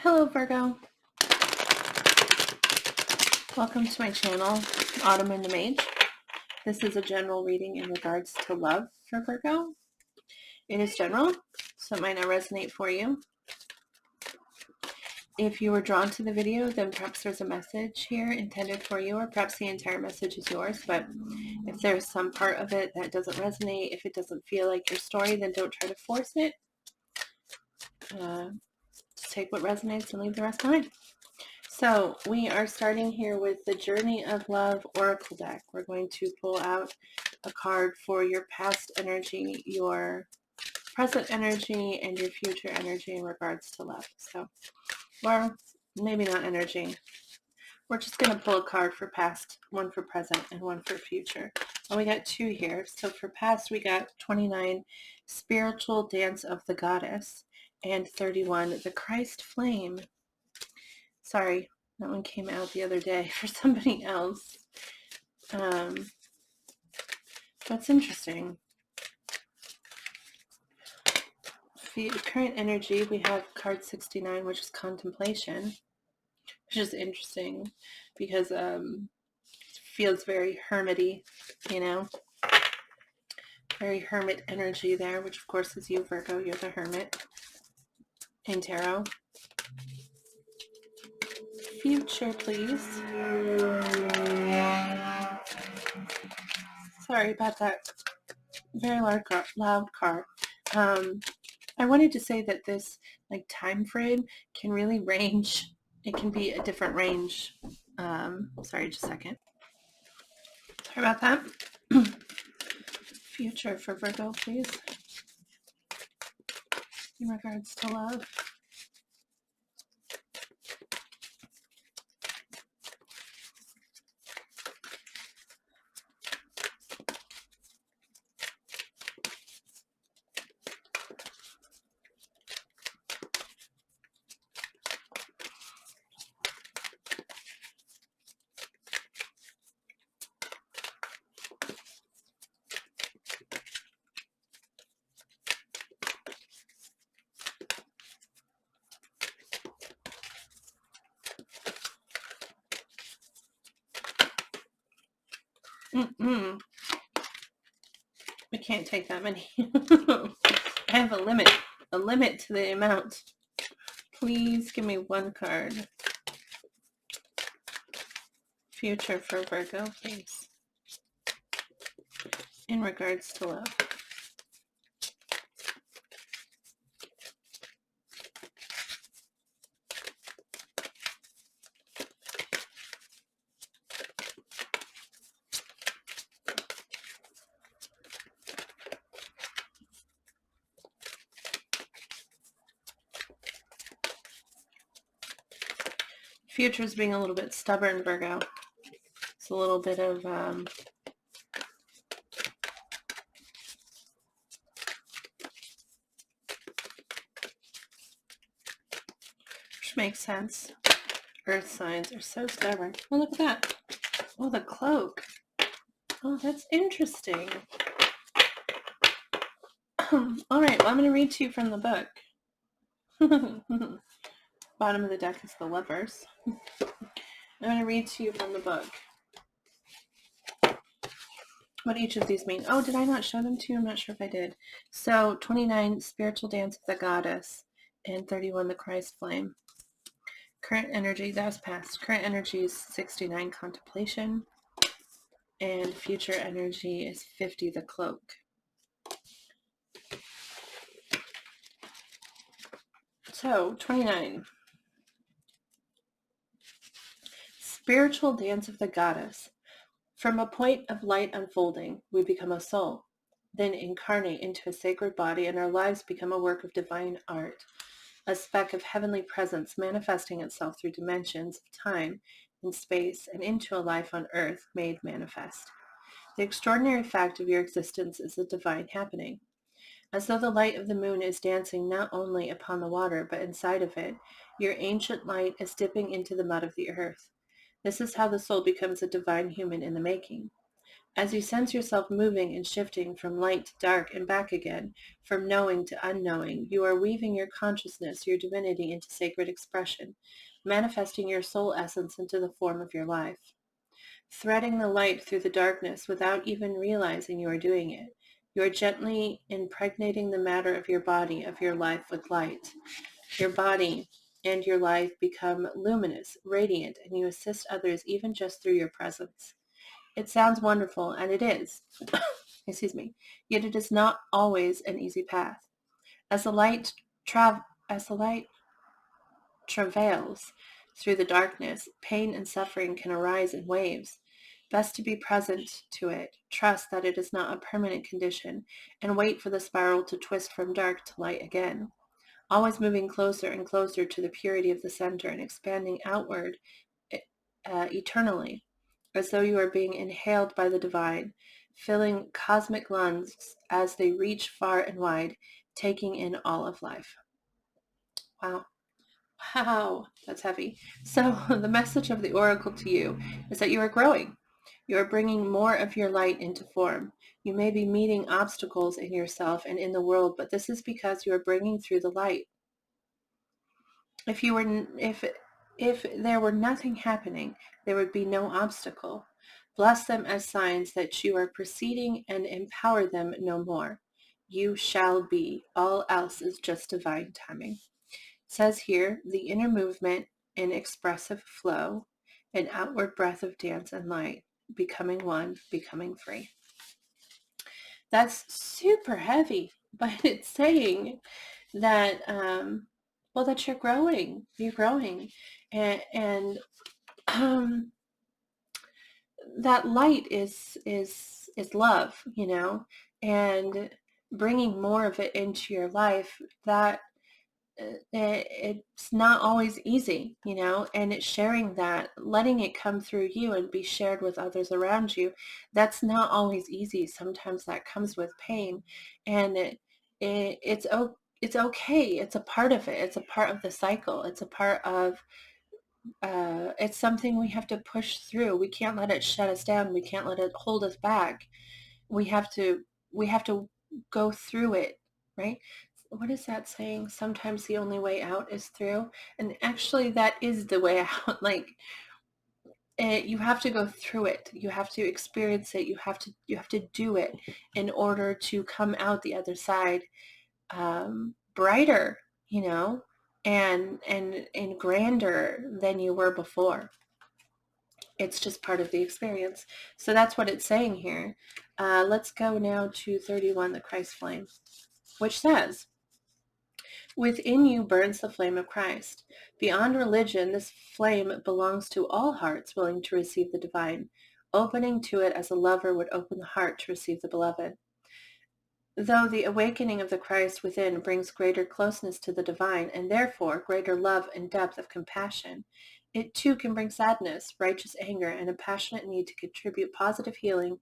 Hello Virgo, welcome to my channel, Autumn and the Mage. This is a general reading in regards to love for Virgo. It is general, so it might not resonate for you. If you were drawn to the video, then perhaps there's a message here intended for you, or perhaps the entire message is yours. But if there's some part of it that doesn't resonate, if it doesn't feel like your story, then don't try to force it. Just take what resonates and leave the rest behind. So we are starting here with the Journey of Love Oracle deck. We're going to pull out a card for your past energy, your present energy, and your future energy in regards to love. So, or maybe not energy. We're just going to pull a card for past, one for present, and one for future. And we got two here. So for past, we got 29, Spiritual Dance of the Goddess, and 31, the Christ Flame. Sorry, that one came out the other day for somebody else. That's interesting. Current energy, we have card 69, which is contemplation, which is interesting because it feels very hermity, you know, very hermit energy there, which of course is you, Virgo. You're the hermit in tarot. Future, please. Sorry about that very loud card. I wanted to say that this time frame can really range. It can be a different range. Sorry, just a second. Sorry about that. Future for Virgo, please. In regards to love. We can't take that many. I have a limit to the amount. Please give me one card. Future for Virgo, please. In regards to love. Future's being a little bit stubborn, Virgo. It's a little bit of which makes sense. Earth signs are so stubborn. Oh, look at that. Oh, the cloak. Oh, that's interesting. All right, well, I'm going to read to you from the book. Bottom of the deck is the Lovers. I'm going to read to you from the book what each of these mean. Oh, did I not show them to you? I'm not sure if I did. So 29, Spiritual Dance of the Goddess, and 31, the Christ Flame. Current energy, that was past. Current energy is 69, Contemplation, and future energy is 50, the Cloak. So 29. Spiritual Dance of the Goddess. From a point of light unfolding, we become a soul, then incarnate into a sacred body, and our lives become a work of divine art, a speck of heavenly presence manifesting itself through dimensions of time and space and into a life on earth made manifest. The extraordinary fact of your existence is a divine happening. As though the light of the moon is dancing not only upon the water, but inside of it, your ancient light is dipping into the mud of the earth. This is how the soul becomes a divine human in the making. As you sense yourself moving and shifting from light to dark and back again, from knowing to unknowing, you are weaving your consciousness, your divinity into sacred expression, manifesting your soul essence into the form of your life. Threading the light through the darkness without even realizing you are doing it. You are gently impregnating the matter of your body, of your life with light. Your body and your life become luminous, radiant, and you assist others even just through your presence. It sounds wonderful, and it is. Excuse me. Yet it is not always an easy path. As the light travails through the darkness, pain and suffering can arise in waves. Best to be present to it, trust that it is not a permanent condition, and wait for the spiral to twist from dark to light again. Always moving closer and closer to the purity of the center and expanding outward eternally, as though you are being inhaled by the divine, filling cosmic lungs as they reach far and wide, taking in all of life. Wow. Wow, that's heavy. So the message of the oracle to you is that you are growing. You are bringing more of your light into form. You may be meeting obstacles in yourself and in the world, but this is because you are bringing through the light. If there were nothing happening, there would be no obstacle. Bless them as signs that you are proceeding and empower them no more. You shall be. All else is just divine timing. It says here, the inner movement in expressive flow, an outward breath of dance and light, becoming one, becoming free. That's super heavy, but it's saying that that you're growing, and that light is love, and bringing more of it into your life. That it's not always easy, and it's sharing that, letting it come through you and be shared with others around you. That's not always easy. Sometimes that comes with pain, and it's okay. It's a part of it. It's a part of the cycle. It's a part of it's something we have to push through. We can't let it shut us down. We can't let it hold us back. We have to go through it, right? What is that saying? Sometimes the only way out is through. And actually that is the way out. Like, you have to go through it. You have to experience it. You have to do it in order to come out the other side brighter, and grander than you were before. It's just part of the experience. So that's what it's saying here. Let's go now to 31, the Christ flame, which says, within you burns the flame of Christ. Beyond religion, this flame belongs to all hearts willing to receive the divine, opening to it as a lover would open the heart to receive the beloved. Though the awakening of the Christ within brings greater closeness to the divine and therefore greater love and depth of compassion, it too can bring sadness, righteous anger, and a passionate need to contribute positive healing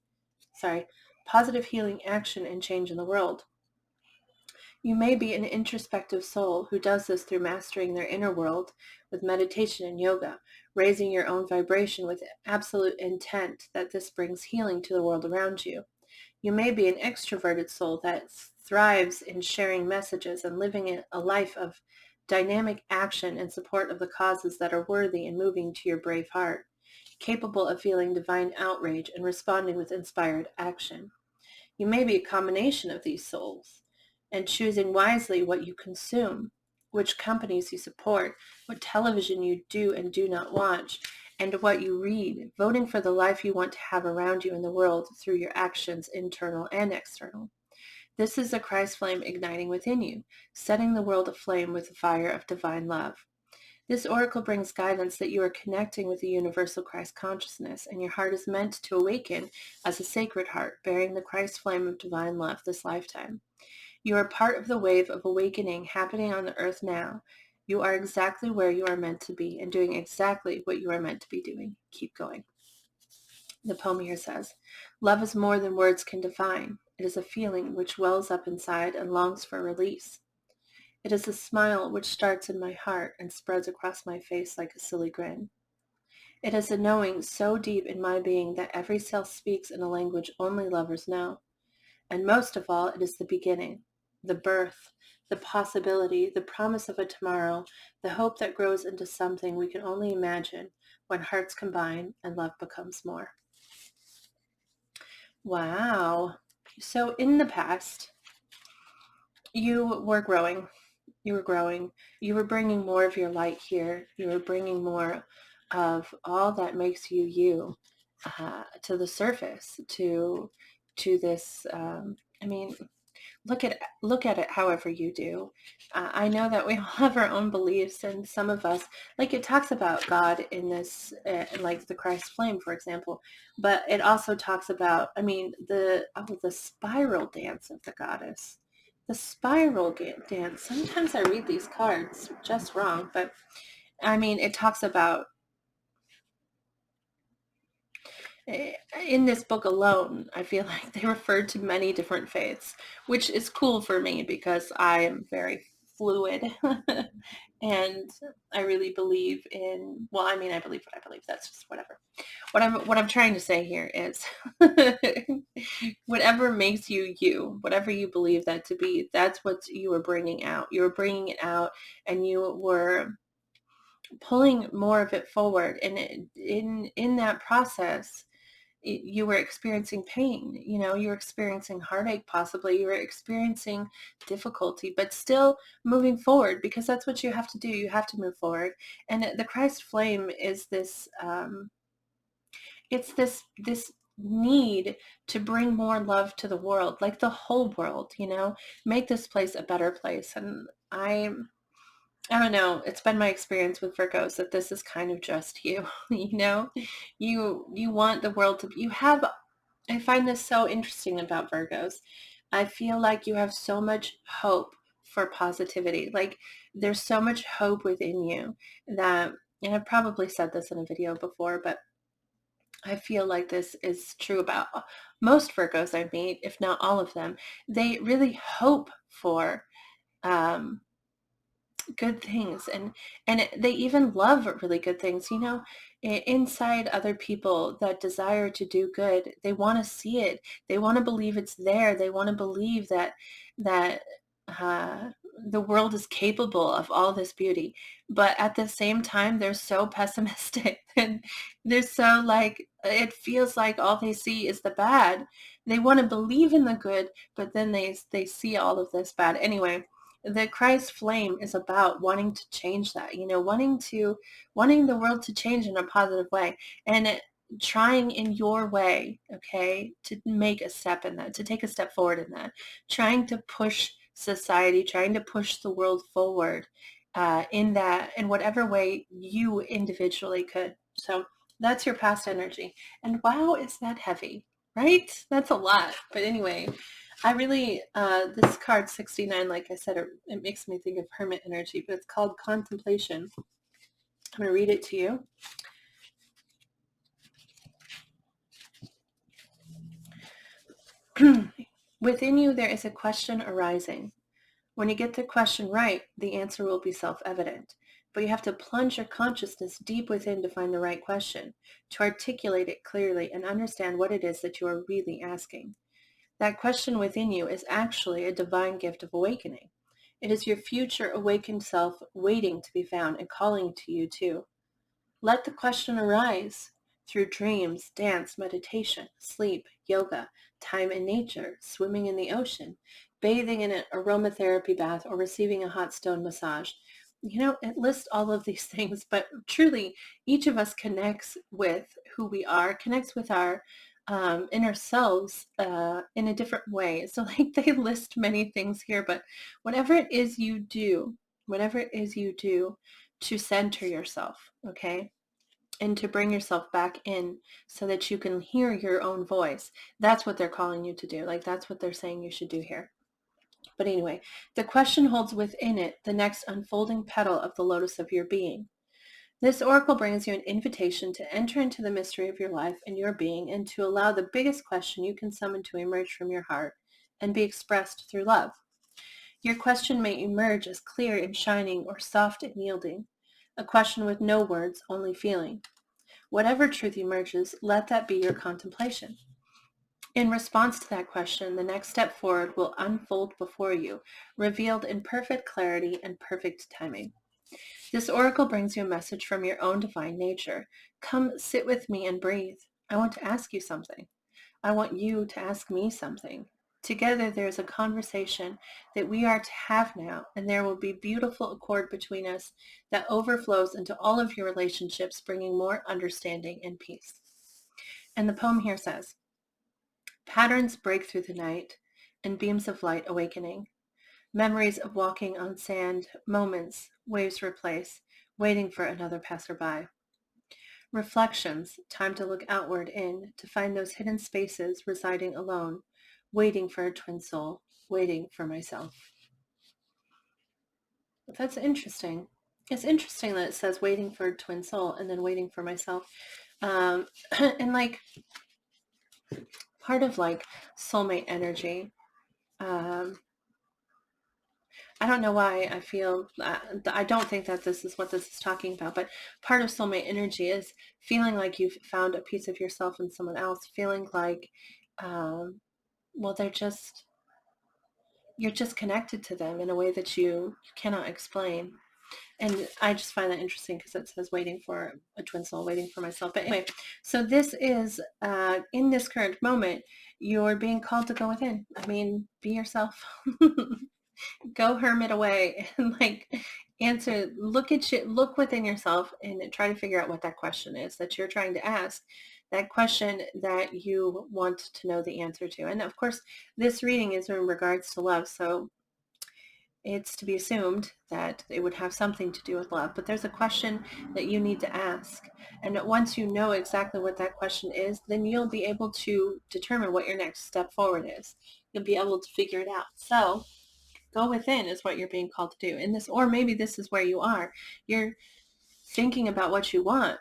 action and change in the world. You may be an introspective soul who does this through mastering their inner world with meditation and yoga, raising your own vibration with absolute intent that this brings healing to the world around you. You may be an extroverted soul that thrives in sharing messages and living a life of dynamic action in support of the causes that are worthy and moving to your brave heart, capable of feeling divine outrage and responding with inspired action. You may be a combination of these souls, and choosing wisely what you consume, which companies you support, what television you do and do not watch, and what you read, voting for the life you want to have around you in the world through your actions, internal and external. This is the Christ flame igniting within you, setting the world aflame with the fire of divine love. This oracle brings guidance that you are connecting with the universal Christ consciousness, and your heart is meant to awaken as a sacred heart, bearing the Christ flame of divine love this lifetime. You are part of the wave of awakening happening on the earth now. You are exactly where you are meant to be and doing exactly what you are meant to be doing. Keep going. The poem here says, love is more than words can define. It is a feeling which wells up inside and longs for release. It is a smile which starts in my heart and spreads across my face like a silly grin. It is a knowing so deep in my being that every cell speaks in a language only lovers know. And most of all, it is the beginning, the birth, the possibility, the promise of a tomorrow, the hope that grows into something we can only imagine when hearts combine and love becomes more. Wow. So in the past, you were growing. You were growing. You were bringing more of your light here. You were bringing more of all that makes you you to the surface, to this. I mean, look at it however you do. I know that we all have our own beliefs, and some of us, like it talks about God in this, like the Christ flame, for example, but it also talks about, I mean, the spiral dance of the goddess. The spiral dance. Sometimes I read these cards just wrong, but I mean, it talks about in this book alone, I feel like they referred to many different faiths, which is cool for me because I am very fluid and I really believe in, well, I mean, I believe what I believe. That's just whatever. What I'm trying to say here is whatever makes you you, whatever you believe that to be, that's what you were bringing out. You were bringing it out, and you were pulling more of it forward. And in that process, you were experiencing pain, you were experiencing heartache, possibly you were experiencing difficulty, but still moving forward, because that's what you have to do. You have to move forward. And the Christ flame is this, it's this need to bring more love to the world, like the whole world, make this place a better place. And I don't know. It's been my experience with Virgos that this is kind of just you, you want the world to, I find this so interesting about Virgos. I feel like you have so much hope for positivity. Like there's so much hope within you that, and I've probably said this in a video before, but I feel like this is true about most Virgos I meet, if not all of them. They really hope for, um, good things, and they even love really good things, inside other people that desire to do good. They want to see it. They want to believe it's there. They want to believe that uh, the world is capable of all this beauty, but at the same time they're so pessimistic and they're so like, it feels like all they see is the bad. They want to believe in the good, but then they see all of this bad anyway. The Christ flame is about wanting to change that, wanting the world to change in a positive way, and trying in your way, okay, to make a step in that, to take a step forward in that, trying to push society, trying to push the world forward, in whatever way you individually could. So that's your past energy. And wow, is that heavy, right? That's a lot. But anyway, I really, this card 69, like I said, it makes me think of hermit energy, but it's called contemplation. I'm going to read it to you. Within you, there is a question arising. When you get the question right, the answer will be self-evident. But you have to plunge your consciousness deep within to find the right question, to articulate it clearly and understand what it is that you are really asking. That question within you is actually a divine gift of awakening. It is your future awakened self waiting to be found and calling to you too. Let the question arise through dreams, dance, meditation, sleep, yoga, time in nature, swimming in the ocean, bathing in an aromatherapy bath, or receiving a hot stone massage. It lists all of these things, but truly each of us connects with who we are, connects with our inner selves in a different way. So like they list many things here, but whatever it is you do, to center yourself, okay? And to bring yourself back in so that you can hear your own voice. That's what they're calling you to do. Like that's what they're saying you should do here. But anyway, the question holds within it the next unfolding petal of the lotus of your being. This oracle brings you an invitation to enter into the mystery of your life and your being, and to allow the biggest question you can summon to emerge from your heart and be expressed through love. Your question may emerge as clear and shining or soft and yielding, a question with no words, only feeling. Whatever truth emerges, let that be your contemplation. In response to that question, the next step forward will unfold before you, revealed in perfect clarity and perfect timing. This oracle brings you a message from your own divine nature. Come sit with me and breathe. I want to ask you something. I want you to ask me something. Together there's a conversation that we are to have now, and there will be beautiful accord between us that overflows into all of your relationships, bringing more understanding and peace. And the poem here says, patterns break through the night and beams of light awakening. Memories of walking on sand, moments, waves replace, waiting for another passerby. Reflections, time to look outward in, to find those hidden spaces residing alone, waiting for a twin soul, waiting for myself. That's interesting. It's interesting that it says waiting for a twin soul and then waiting for myself. And like part of like soulmate energy, I don't know why I feel, I don't think that this is what this is talking about, but part of soulmate energy is feeling like you've found a piece of yourself in someone else, feeling like, well, you're just connected to them in a way that you cannot explain. And I just find that interesting because it says waiting for a twin soul, waiting for myself. But anyway, so this is, in this current moment, you're being called to go within. I mean, be yourself. Go hermit away and like answer, look within yourself and try to figure out what that question is that you're trying to ask, that question that you want to know the answer to. And of course, this reading is in regards to love, so it's to be assumed that it would have something to do with love, but there's a question that you need to ask. And once you know exactly what that question is, then you'll be able to determine what your next step forward is. You'll be able to figure it out. So go within is what you're being called to do in this, or maybe this is where you are. You're thinking about what you want,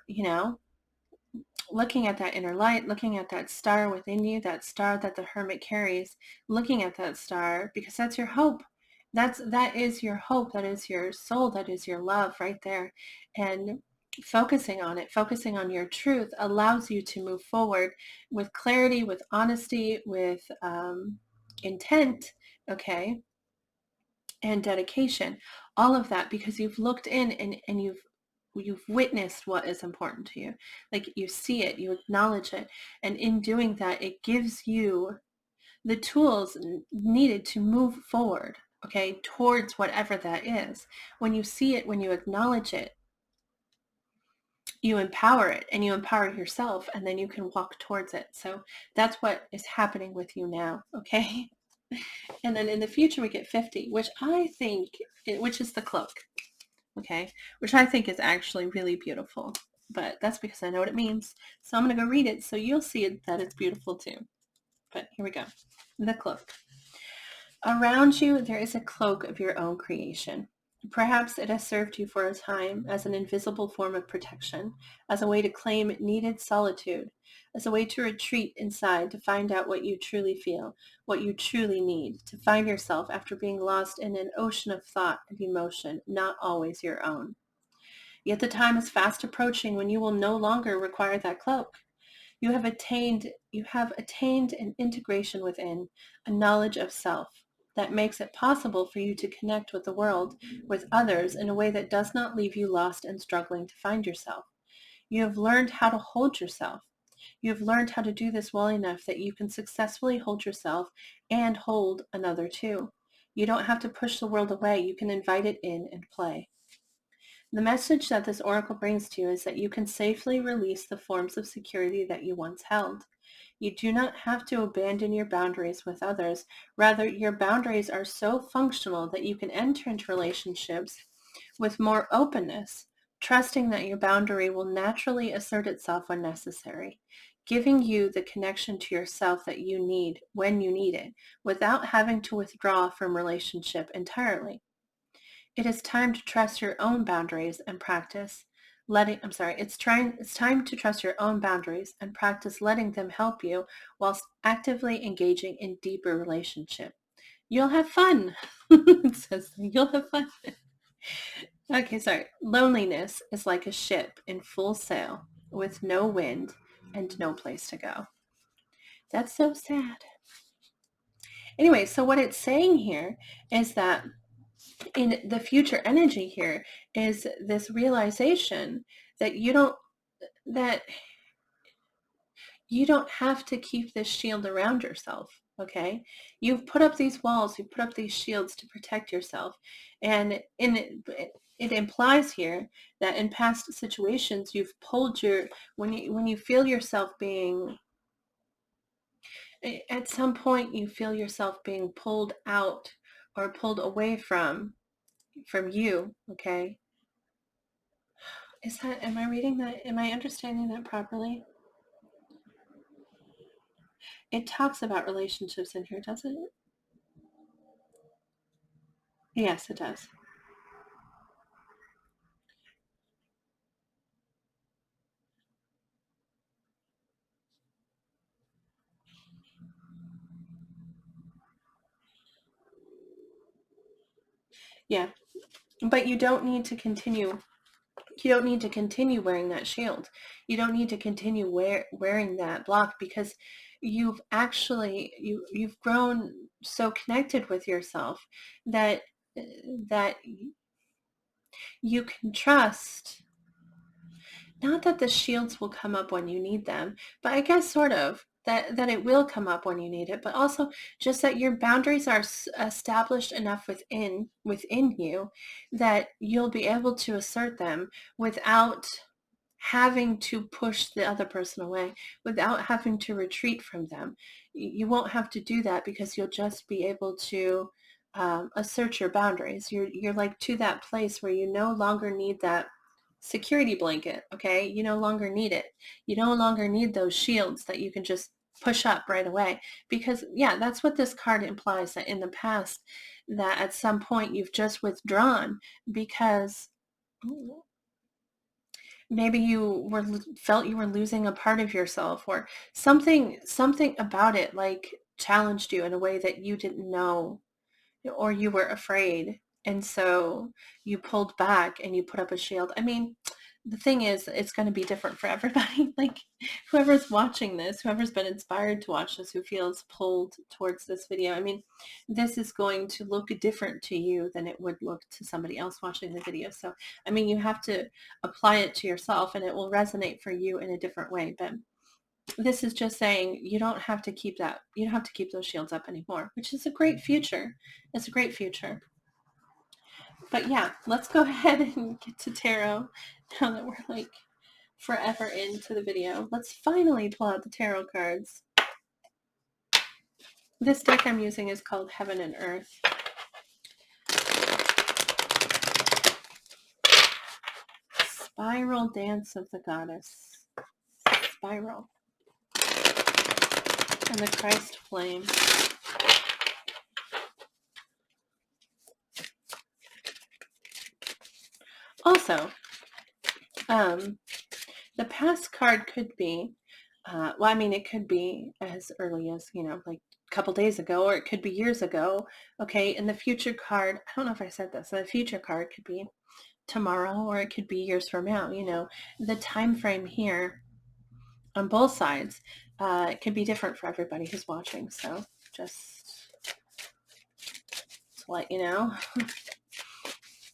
looking at that inner light, looking at that star within you, that star that the hermit carries, looking at that star because that's your hope. That is your hope. That is your soul. That is your love right there. And focusing on it, focusing on your truth allows you to move forward with clarity, with honesty, with intent. Okay. And dedication, all of that, because you've looked in and you've witnessed what is important to you. Like you see it, you acknowledge it. And in doing that, it gives you the tools needed to move forward, okay, towards whatever that is. When you see it, when you acknowledge it, you empower it and you empower yourself, and then you can walk towards it. So that's what is happening with you now, okay? And then in the future, we get 50, which I think, which is the cloak, okay? Which I think is actually really beautiful. But that's because I know what it means. So I'm going to go read it so you'll see it, that it's beautiful too. But here we go. The cloak. Around you, there is a cloak of your own creation. Perhaps it has served you for a time as an invisible form of protection, as a way to claim needed solitude, as a way to retreat inside to find out what you truly feel, what you truly need, to find yourself after being lost in an ocean of thought and emotion, not always your own. Yet the time is fast approaching when you will no longer require that cloak. You have attained an integration within, a knowledge of self that makes it possible for you to connect with the world, with others in a way that does not leave you lost and struggling to find yourself. You have learned how to hold yourself. You have learned how to do this well enough that you can successfully hold yourself and hold another too. You don't have to push the world away. You can invite it in and play. The message that this oracle brings to you is that you can safely release the forms of security that you once held. You do not have to abandon your boundaries with others. Rather, your boundaries are so functional that you can enter into relationships with more openness, trusting that your boundary will naturally assert itself when necessary, giving you the connection to yourself that you need when you need it, without having to withdraw from relationship entirely. It is time to trust your own boundaries and practice it's time to trust your own boundaries and practice letting them help you whilst actively engaging in deeper relationship. You'll have fun. It says you'll have fun. Okay, sorry. Loneliness is like a ship in full sail. with no wind and no place to go. That's so sad. Anyway, so what it's saying here is that in the future energy here is this realization that you don't have to keep this shield around yourself. Okay, you've put up these walls, you've put up these shields to protect yourself, and it implies here that in past situations you've pulled when you feel yourself being, at some point you feel yourself being pulled out or pulled away from you. Okay, am I reading that? Am I understanding that properly? It talks about relationships in here, doesn't it? Yes, it does. Yeah, but you don't need to continue. You don't need to continue wearing that shield. You don't need to continue wearing that block, because you've actually you've grown so connected with yourself that that you can trust. Not that the shields will come up when you need them, but I guess sort of that it will come up when you need it, but also just that your boundaries are established enough within you that you'll be able to assert them without having to push the other person away, without having to retreat from them. You won't have to do that, because you'll just be able to assert your boundaries. You're like to that place where you no longer need that security blanket. Okay, you no longer need it. You no longer need those shields that you can just push up right away, because yeah, that's what this card implies, that in the past, that at some point you've just withdrawn because maybe you felt you were losing a part of yourself, or something about it like challenged you in a way that you didn't know, or you were afraid, and so you pulled back and you put up a shield. I mean, the thing is, it's going to be different for everybody. Like, whoever's watching this, whoever's been inspired to watch this, who feels pulled towards this video, I mean, this is going to look different to you than it would look to somebody else watching the video. So, I mean, you have to apply it to yourself and it will resonate for you in a different way. But this is just saying you don't have to keep those shields up anymore, which is a great future. It's a great future. But yeah, let's go ahead and get to tarot now that we're like forever into the video. Let's finally pull out the tarot cards. This deck I'm using is called Heaven and Earth. Spiral Dance of the Goddess. Spiral. And the Christ Flame. Also, the past card could be, well, I mean, it could be as early as, like a couple days ago, or it could be years ago. Okay, and the future card, I don't know if I said this, the future card could be tomorrow, or it could be years from now. The time frame here on both sides, it could be different for everybody who's watching. So just to let you know.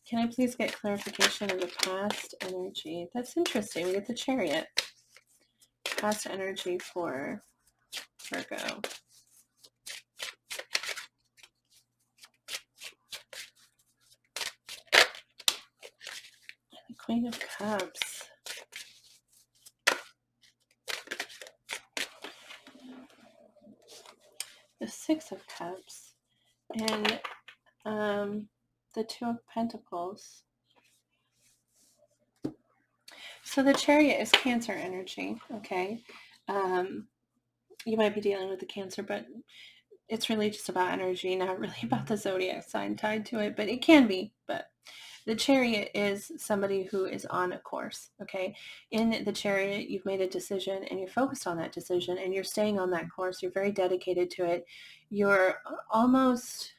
Can I please get clarification of the past energy? That's interesting. We get the Chariot. Past energy for Virgo. The Queen of Cups. The Six of Cups. And the Two of Pentacles. So the Chariot is Cancer energy, okay? You might be dealing with the Cancer, but it's really just about energy, not really about the zodiac sign tied to it, but it can be. But the Chariot is somebody who is on a course, okay? In the Chariot, you've made a decision and you're focused on that decision and you're staying on that course. You're very dedicated to it. You're almost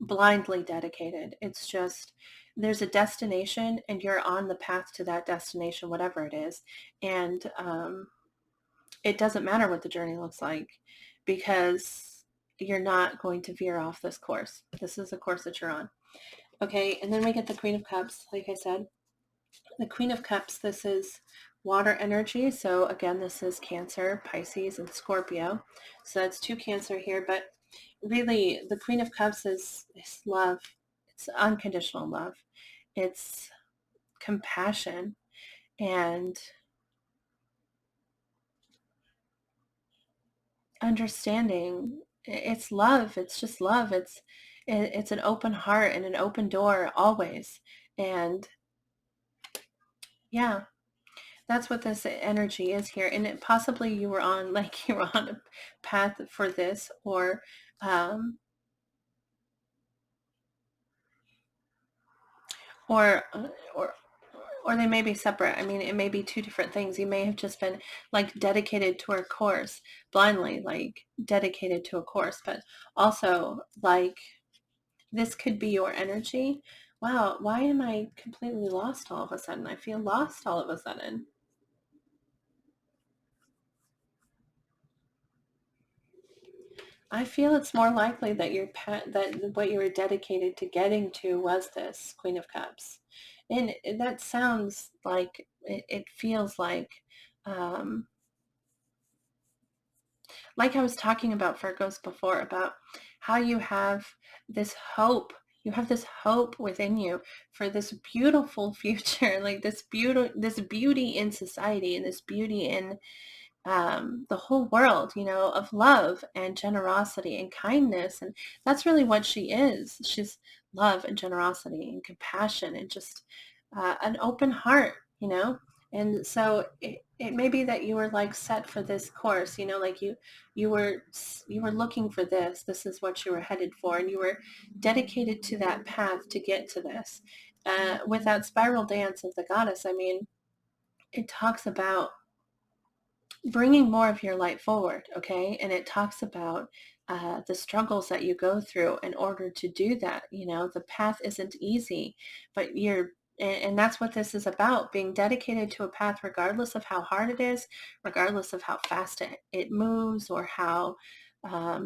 blindly dedicated. It's just there's a destination and you're on the path to that destination, whatever it is. And it doesn't matter what the journey looks like, because you're not going to veer off this course. This is the course that you're on. Okay, and then we get the Queen of Cups, like I said. The Queen of Cups, this is water energy. So again, this is Cancer, Pisces, and Scorpio. So that's 2 Cancer here. But really, the Queen of Cups is love. It's unconditional love. It's compassion and understanding. It's love. It's just love. It's an open heart and an open door always. And yeah, that's what this energy is here. And it, possibly you were on, like, you were on a path for this, um, or, or, or they may be separate. I mean, it may be 2 different things. You may have just been like dedicated to a course blindly, like dedicated to a course, but also like this could be your energy. Wow, why am I completely lost all of a sudden? I feel lost all of a sudden. I feel it's more likely that that what you were dedicated to getting to was this Queen of Cups. And that sounds like, it feels like I was talking about Virgos before, about how you have this hope. You have this hope within you for this beautiful future, like this beauty in society, and this beauty in the whole world, of love and generosity and kindness. And that's really what she is. She's love and generosity and compassion and just an open heart, And so it may be that you were like set for this course, like you were you were looking for this. This is what you were headed for, and you were dedicated to that path to get to this. With that spiral dance of the goddess, I mean, it talks about bringing more of your light forward, okay? And it talks about the struggles that you go through in order to do that. The path isn't easy, but and that's what this is about, being dedicated to a path, regardless of how hard it is, regardless of how fast it moves, or how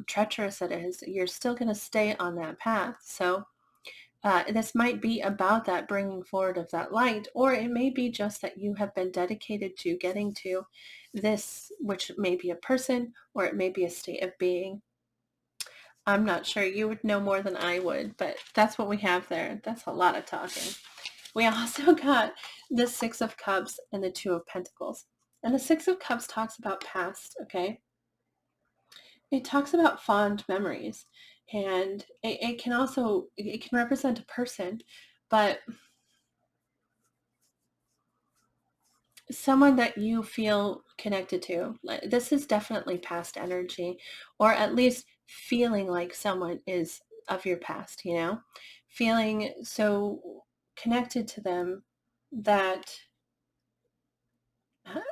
treacherous it is. You're still going to stay on that path. So this might be about that bringing forward of that light, or it may be just that you have been dedicated to getting to this, which may be a person, or it may be a state of being. I'm not sure. You would know more than I would, but that's what we have there. That's a lot of talking. We also got the 6 of Cups and the 2 of Pentacles. And the 6 of Cups talks about past, okay? It talks about fond memories. And it can represent a person, but someone that you feel connected to. This is definitely past energy, or at least feeling like someone is of your past, feeling so connected to them that,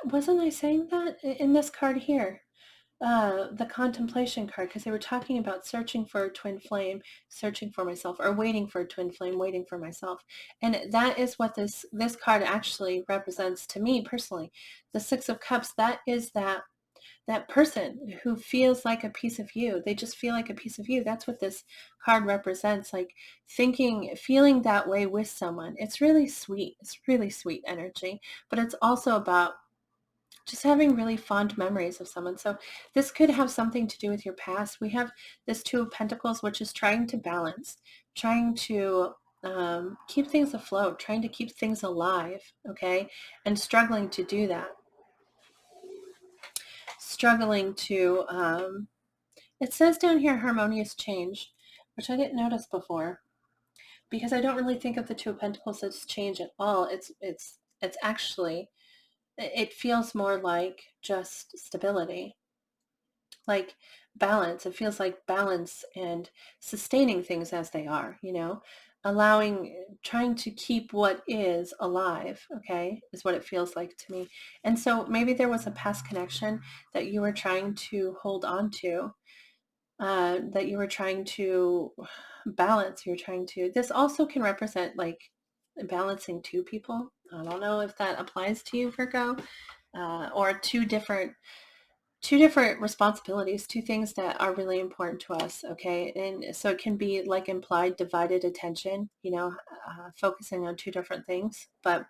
wasn't I saying that in this card here? The contemplation card, because they were talking about searching for a twin flame, searching for myself, or waiting for a twin flame, waiting for myself. And that is what this card actually represents to me personally. The 6 of Cups, that is that person who feels like a piece of you. They just feel like a piece of you. That's what this card represents, like feeling that way with someone. It's really sweet. It's really sweet energy, but it's also about just having really fond memories of someone. So this could have something to do with your past. We have this 2 of Pentacles, which is trying to balance, trying to keep things afloat, trying to keep things alive, okay? And struggling to do that. Struggling to, it says down here, harmonious change, which I didn't notice before, because I don't really think of the 2 of Pentacles as change at all. It's actually, it feels more like just stability, like balance. It feels like balance and sustaining things as they are, trying to keep what is alive, okay, is what it feels like to me. And so maybe there was a past connection that you were trying to hold on to, that you were trying to balance. You're trying to, this also can represent like balancing two people. I don't know if that applies to you, Virgo, or two different responsibilities, two things that are really important to us. Okay. And so it can be like implied divided attention, focusing on two different things. But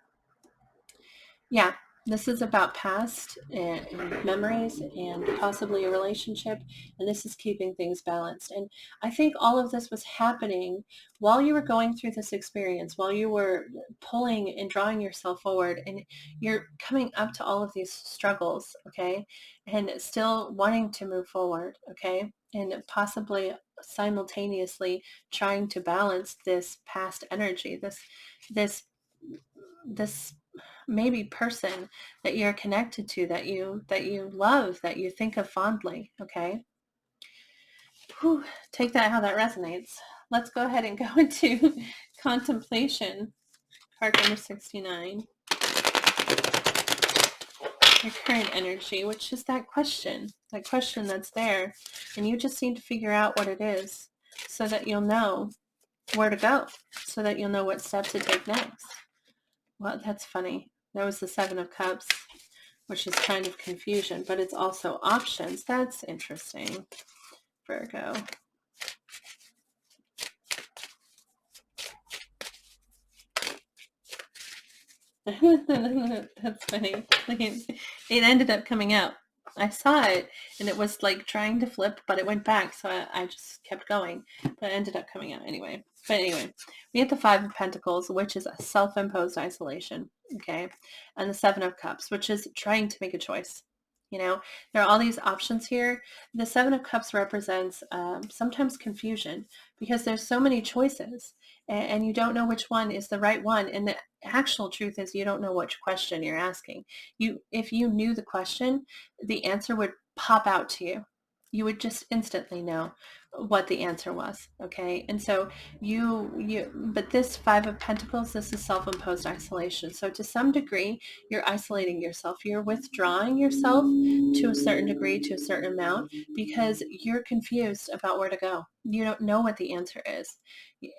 yeah, this is about past and memories and possibly a relationship, and this is keeping things balanced. And I think all of this was happening while you were going through this experience, while you were pulling and drawing yourself forward, and you're coming up to all of these struggles, okay, and still wanting to move forward, okay, and possibly simultaneously trying to balance this past energy, this maybe person that you're connected to, that you love, that you think of fondly. Okay. Whew, take that how that resonates. Let's go ahead and go into contemplation. Card number 69. Your current energy, which is that question that's there, and you just need to figure out what it is so that you'll know where to go, so that you'll know what step to take next. Well, that's funny. That was the Seven of Cups, which is kind of confusion, but it's also options. That's interesting, Virgo. That's funny. It ended up coming out. I saw it, and it was like trying to flip, but it went back, so I just kept going. But it ended up coming out anyway. But anyway, we have the Five of Pentacles, which is a self-imposed isolation, okay? And the Seven of Cups, which is trying to make a choice. There are all these options here. The Seven of Cups represents sometimes confusion because there's so many choices, and you don't know which one is the right one. And the actual truth is you don't know which question you're asking. If you knew the question, the answer would pop out to you. You would just instantly know what the answer was. Okay. And so but this Five of Pentacles, this is self-imposed isolation. So to some degree, you're isolating yourself. You're withdrawing yourself to a certain degree, to a certain amount, because you're confused about where to go. You don't know what the answer is.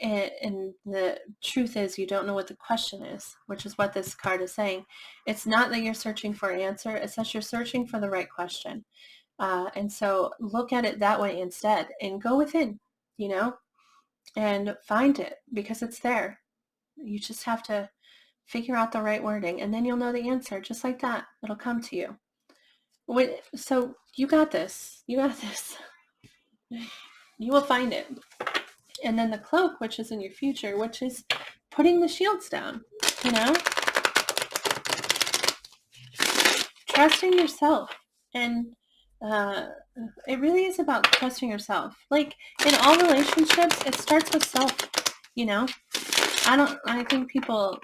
And the truth is you don't know what the question is, which is what this card is saying. It's not that you're searching for an answer. It's that you're searching for the right question. And so look at it that way instead, and go within, and find it, because it's there. You just have to figure out the right wording, and then you'll know the answer. Just like that, it'll come to you. So you got this. You got this. You will find it. And then the cloak, which is in your future, which is putting the shields down, trusting yourself. And it really is about trusting yourself. Like in all relationships, it starts with self, I think people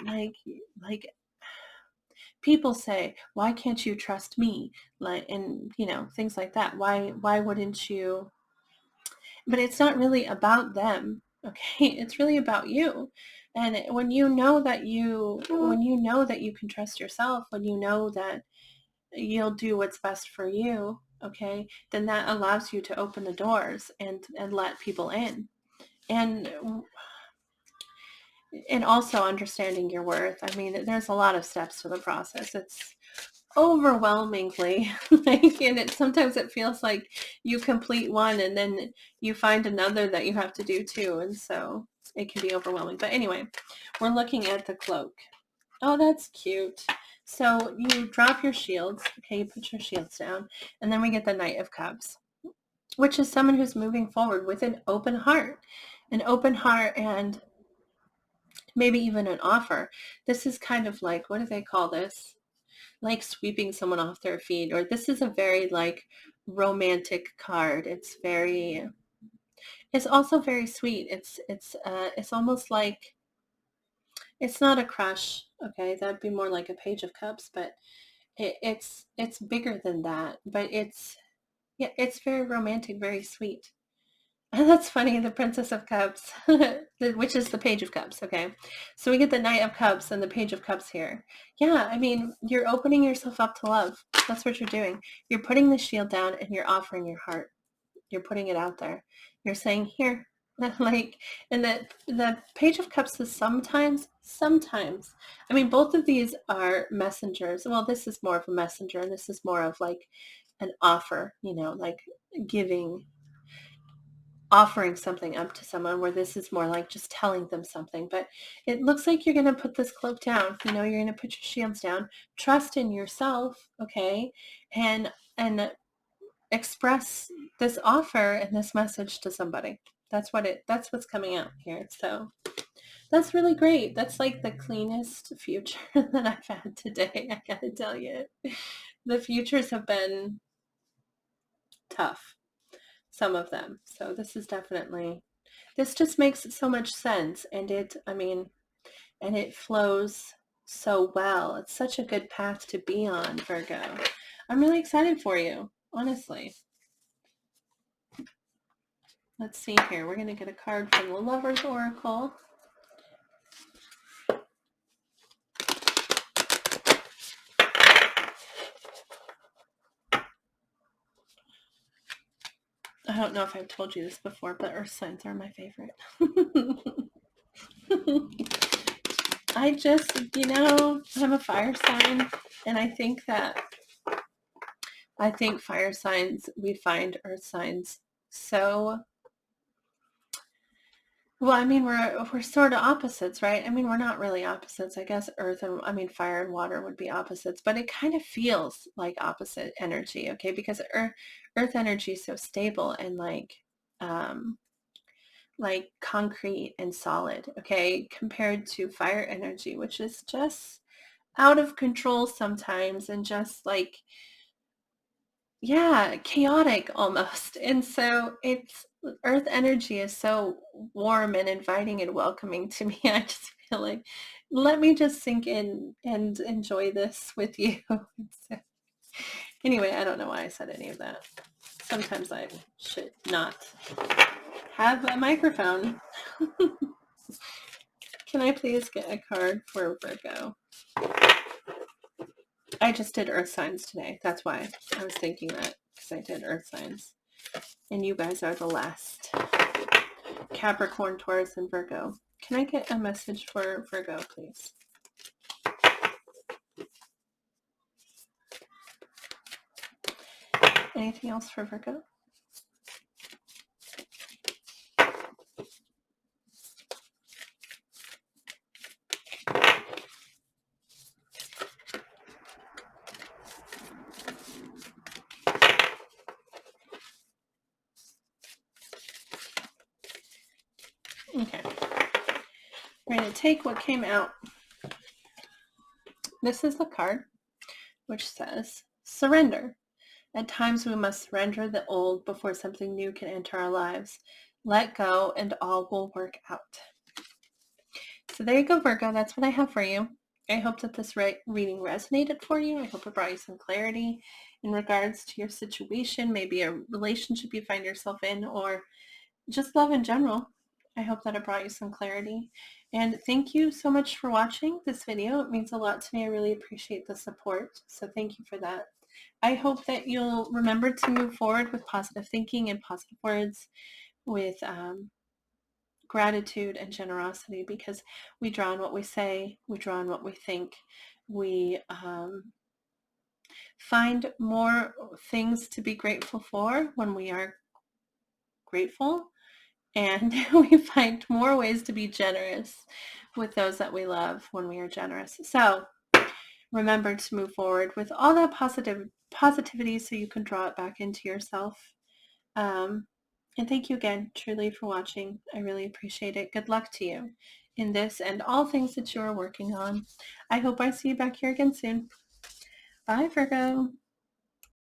people say, why can't you trust me? And things like that. Why wouldn't you? But it's not really about them. Okay. It's really about you. And when you know that you can trust yourself, when you know that you'll do what's best for you, okay, then that allows you to open the doors and let people in. And also understanding your worth. I mean, there's a lot of steps to the process. It's overwhelmingly and sometimes it feels like you complete one and then you find another that you have to do too. And so it can be overwhelming. But anyway, we're looking at the cloak. Oh, that's cute. So you drop your shields. Okay, you put your shields down. And then we get the Knight of Cups, which is someone who's moving forward with an open heart. An open heart and maybe even an offer. This is kind of like, what do they call this? Like sweeping someone off their feet. Or this is a very like romantic card. It's also very sweet. It's almost like, it's not a crush. Okay, that'd be more like a Page of Cups, but it's bigger than that. But it's very romantic, very sweet. And that's funny, the Princess of Cups, which is the Page of Cups, okay? So we get the Knight of Cups and the Page of Cups here. Yeah, I mean, you're opening yourself up to love. That's what you're doing. You're putting the shield down and you're offering your heart. You're putting it out there. You're saying, here, Like, and the Page of Cups is sometimes. I mean, both of these are messengers. Well, this is more of a messenger, and this is more of like an offer, like giving, offering something up to someone, where this is more like just telling them something. But it looks like you're going to put this cloak down. You're going to put your shields down, trust in yourself, okay, and express this offer and this message to somebody. That's what's coming out here. So that's really great. That's like the cleanest future that I've had today. I gotta tell you, the futures have been tough, some of them. So this just makes so much sense. And it flows so well. It's such a good path to be on, Virgo. I'm really excited for you, honestly. Let's see here. We're going to get a card from the Lover's Oracle. I don't know if I've told you this before, but earth signs are my favorite. I'm a fire sign, and I think fire signs, we find earth signs so, well, I mean, we're sort of opposites, right? I mean, we're not really opposites. I guess fire and water would be opposites, but it kind of feels like opposite energy, okay? Because earth energy is so stable and like concrete and solid, okay, compared to fire energy, which is just out of control sometimes and just like, yeah, chaotic almost. And so earth energy is so warm and inviting and welcoming to me. I just feel like, let me just sink in and enjoy this with you. So, anyway, I don't know why I said any of that. Sometimes I should not have a microphone. Can I please get a card for Virgo? I just did earth signs today. That's why I was thinking that, because I did earth signs. And you guys are the last. Capricorn, Taurus, and Virgo. Can I get a message for Virgo, please? Anything else for Virgo? Okay. We're going to take what came out. This is the card which says, surrender. At times we must surrender the old before something new can enter our lives. Let go and all will work out. So there you go, Virgo. That's what I have for you. I hope that this reading resonated for you. I hope it brought you some clarity in regards to your situation, maybe a relationship you find yourself in, or just love in general. I hope that it brought you some clarity. And thank you so much for watching this video. It means a lot to me. I really appreciate the support. So thank you for that. I hope that you'll remember to move forward with positive thinking and positive words, with gratitude and generosity, because we draw on what we say, we draw on what we think, we find more things to be grateful for when we are grateful, and we find more ways to be generous with those that we love when we are generous. So remember to move forward with all that positivity so you can draw it back into yourself. And thank you again, truly, for watching. I really appreciate it. Good luck to you in this and all things that you are working on. I hope I see you back here again soon. Bye, Virgo.